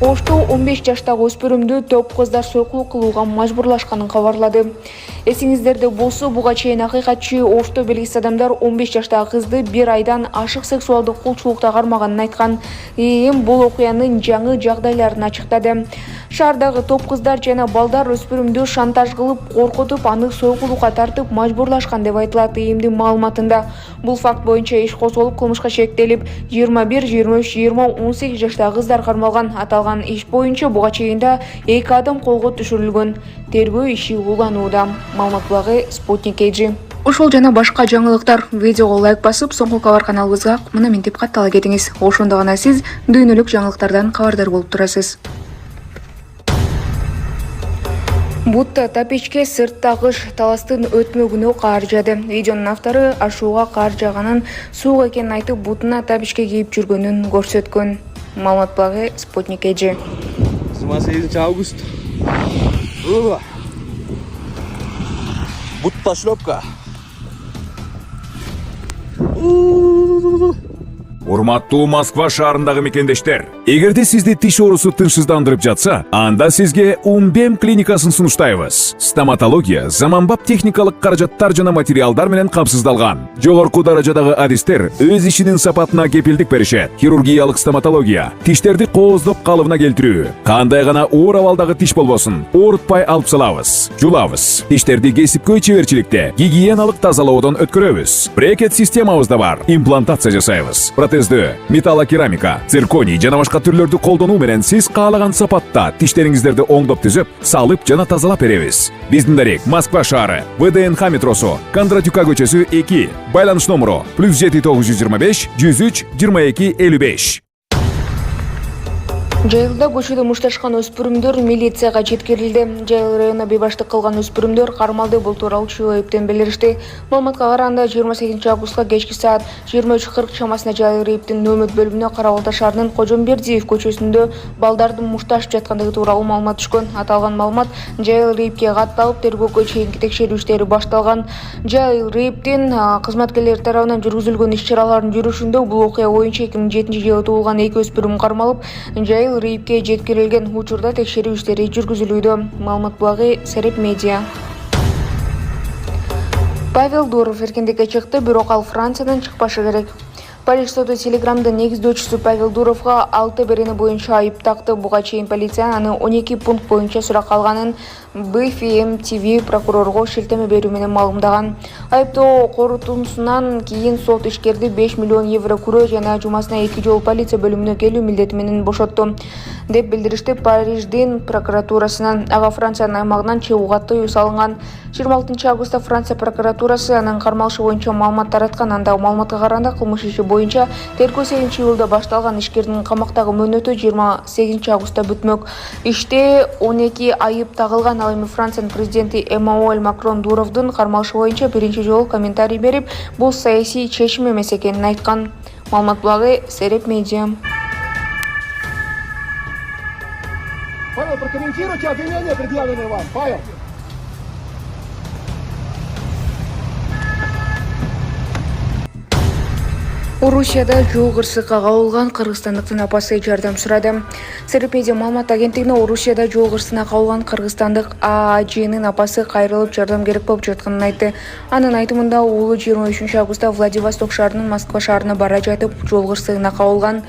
Ошто 15 жаштагы өспүрүмдү топ кыздар сойкулук кылууга мажбурлашканын кабарлады. Эсиңиздерде болсо, буга чейин акыйкатчы Ошто белгисиз адамдар 15 жаштагы кызды 1 айдан ашык сексуалдык кулчулукта кармаганын айткан. Бул окуянын жаңы жагдайларын ачыктады. Шаардагы топ кыздар жана балдар өспүрүмдү шантаж кылып, коркутуп, аны сойкулукка тартып мажбурлашкан деп айтылат ИИМдин маалыматында. Бул факт боюнча иш козголуп, кылмышка шектелип, 21, 23, 20, 18 жаштагы кыздар кармалган. Аталган иш боюнча буга чейин 2 адам колго түшүрүлгөн. Тергөө иши уланууда. Маалымат булагы Спутник KG. Ошол жана башка жаңылыктар видеого лайк басып, соңку кабар каналыбызга мына ментип каттала кетиңиз. Ошондо гана сиз дүйнөлүк жаңылыктардан кабардар болуп турасыз. Бутта тапичке сыртта кыш таластын өтмөгүнө кар жады. Видеонун автору ашууга кар жаганын суук экенин айтып, бутуна тапичке кийип жүргөнүн көрсөткөн. Маалымат булагы Спутник KG. 28 август. Бутта шлёпка. Урматтуу Москва шаарындагы мекендештер, эгерде сизди тиш оорусу тынчсыздандырып жатса, анда сизге Умбем клиникасын сунуштайбыз. Стоматология заманбап техникалык каражаттар жана материалдар менен камсыздалган. Жогорку даражадагы адистер өз ишинин сапатына кепилдик беришет. Хирургиялык стоматология, тиштерди кооздоп калыбына келтирүү, кандай гана оор абалдагы тиш болбосун, оорутпай алып салабыз, жулабыз. Тиштерди кесипкөй чеберчиликте, гигиеналык тазалоодон өткөрөбүз. Брекет системабыз да бар. Имплантация жасайбыз. Металлокерамика, цирконий жана башка түрлөрдү колдонуу менен сиз каалаган сапатта тиштериңиздерди оңдоп түзөп, салып жана тазалап беребиз. Биздин дарек Москва шаары, ВДНХ метросу, Кондратюка көчөсү 2, байланыш номеру +7 925 103 22 55. Жайылда көчөдө мушташкан өспүрүмдөр милицияга жеткирилди. Жайыл районуна бейбаштык кылган өспүрүмдөр кармалды. Бул тууралуу ЧОЭПтен билдиришти. Маалыматка караганда 28 августка кечки саат 23:40 чамасында Жайыл РИИБтин нөмөт бөлүмүнө Кара Балта шаарынын Кожомбердиев көчөсүндө балдардын мушташып жаткандыгы тууралуу маалымат түшкөн. Аталган маалымат Жайыл РИИБке катталып, тергөөгө чейинки текшерүү иштери башталган. Жайыл РИИБтин кызматкерлери тарабынан жүргүзүлгөн иш-чаралардын жүрүшүндө бул окуя боюнча 2007-жылы туулган 2 өспүрүм кармалып, Жайыл РИИБке жеткирилген. Учурда текшерүү иштери жүргүзүлүүдө. Маалымат булагы Сереп Медиа. Павел Дуров эркиндикке чыкты, бирок ал Франциядан чыкпашы керек. Париж соду Телеграмдын негиздөөчүсү Павел Дуровго 6 берени боюнча айып такты. Буга чейин полиция аны 12 пункт боюнча сурак алганын BFM TV прокурорго шилтеме берүү менен маалымдаган. Айыптоо корутуусунан кийин сот ишкерди 5 миллион евро күрөө жана жумасына 2 жолу полиция бөлүмүнө келүү милдети менен бошотту, деп билдиришти Париждин прокуратурасынан. Ага Франциянын аймагынан чыгууга тыюу салынган. 26 августта Франция прокуратурасы анын кармалышы боюнча маалымат тараткан. Анда маалыматка караганда кылмыш иши боюнча тергөө 8-июлда башталган. Ишкердин камактагы мөөнөтү 28 августта бүтмөк. Иште 12 айып тагылган. Ал эми Франциянын президенти Эммануэль Макрон Дуровдун кармалышы боюнча биринчи жолу комментарий берип, бул саясий чечим эмес экенин айткан. Маалымат булагы Сереп Медиа. Павел, прокомментируйте обвинения, предъявленные вам. Павел. Орусияда жол кырсыкка кабылган кыргызстандыктын апасы жардам сурады. Серепедия маалымат агенттигине Орусияда жол кырсына кабылган кыргызстандык ААЖнын апасы кайрылып жардам керек болуп жатканын айтты. Анын айтымында уулу 23 августта Владивосток шаарынан Москва шаарына бара жатып жол кырсыгына кабылган.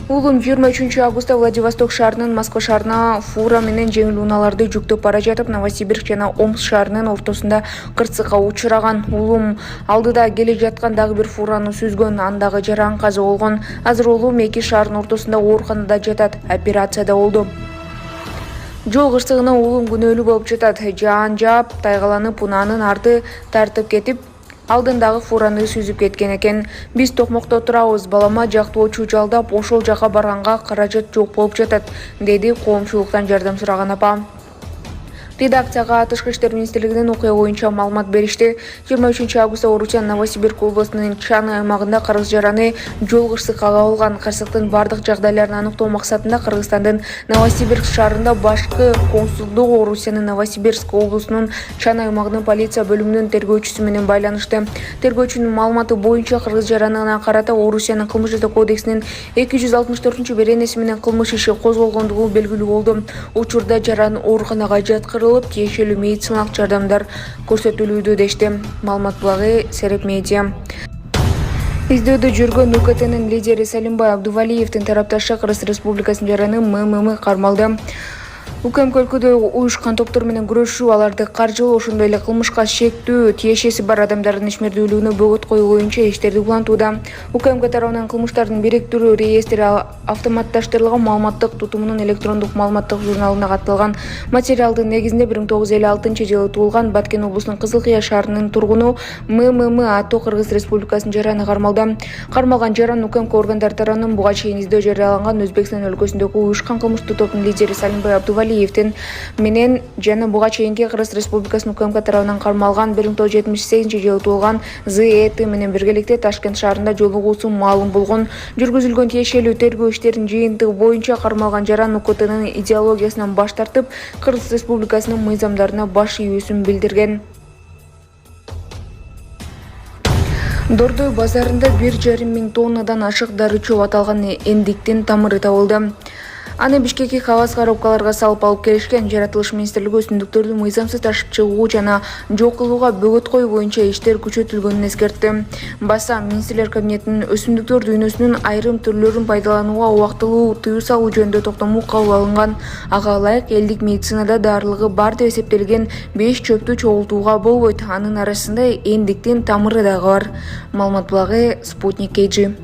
Уулум 23 августта Владивосток шаарынан Москва шаарына фура менен жеңил унааларды жүктөп бара жатып Новосибирск жана Омск шаарынын ортосунда кырсыкка учураган. Уулум алдыда келе жаткан дагы бир фураны сүзгөн, андагы жаран каза болгон. Азыр уулум эки шаардын ортосунда ооруканада жатат. Операцияда болду. Жол кырсыгына уулум күнөөлүү болуп жатат. Жаан жаап, тайгаланып, унаанын арты тартып кетип, алдындагы фураны сүзүп кеткен экен. Биз токмокто турабыз, балама жактоочу жалдап, ошол жака барганга каражат жок болуп жатат, деди коомчулуктан жардам сураган апа. Редакцияга Тышкы иштер министрлигинин окуя боюнча маалымат беришти. 23 августта Орусиянын Новосибирск облусунун Чаны аймагында кыргыз жараны жол кырсыкка кабылган. Кырсыктын бардык жагдайларын аныктоо максатында Кыргызстандын Новосибирск шаарында башкы консулдугу Орусиянын Новосибирск облусунун Чаны аймагынын полиция бөлүмүнүн тергөөчүсү менен байланышты. Тергөөчүнүн маалыматы боюнча кыргыз жаранына карата Орусиянын кылмыш жасоо кодексинин 264-беренеси менен кылмыш иши козголгондугу белгилүү болду. Учурда жаран ооруканага жаткырылып, тиешелүү медициналык жардамдар көрсөтүлүүдө дешти. Маалымат булагы Сереп Медиа. Издөөдө жүргөн УКТнын лидери Салимбай Абдувалиевдин тарапташы Кыргыз Республикасынын жараны МММ кармалды. УКМК өлкөдө уюшкан топтор менен күрөшүү, аларды каржылоо, ошондой эле кылмышка шектүү тиешеси бар адамдардын ишмердүүлүгүнө бөгөт коюу боюнча иштерди улантууда. УКМК тарабынан кылмыштардын бириктирүү реестри автоматташтырылган маалыматтык тутумунун электрондук маалыматтык журналына катталган. Материалдын негизинде 1956-жылы туулган Баткен облусунун Кызыл Кыя шаарынын тургуну МММ аттуу Кыргыз Республикасынын жараны кармалды. Кармалган жаран УКМК органдары тарабынан буга чейин издөө жарыяланган Өзбекстан өлкөсүндөгү уюшкан кылмыштуу топтун лидери Салимбай Абдувалиевдин менен жана буга чейинки Кыргыз Республикасынын УКМК тарабынан кармалган 1978-жылы туулган ЗЭТ менен биргеликте Ташкент шаарында жолугуусу маалым болгон. Жүргүзүлгөн тиешелүү тергөө иштеринин жыйынтыгы боюнча кармалган жаран УКТнын идеологиясынан баш тартып, Кыргыз Республикасынын мыйзамдарына баш ийүүсүн билдирген. Дордой базарында 1,5 миң тоннадан ашык дары чөп аталган эндиктин тамыры табылды. Аны Бишкекке кагаз коробкаларга салып алып келишкен. Жаратылыш министрлиги өсүмдүктөрдү мыйзамсыз ташып чыгуу жана жок кылууга бөгөт коюу боюнча иштер күчөтүлгөнүн эскертти. Баса Министрлер кабинетинин өсүмдүктөр дүйнөсүнүн айрым түрлөрүн пайдаланууга убактылуу тыюу салуу жөнүндө токтому кабыл алынган. Ага ылайык элдик медицинада дарылыгы бар деп эсептелген 5 чөптү чогултууга болбойт. Анын арасында эндиктин тамыры дагы бар. Маалымат булагы Спутник KG.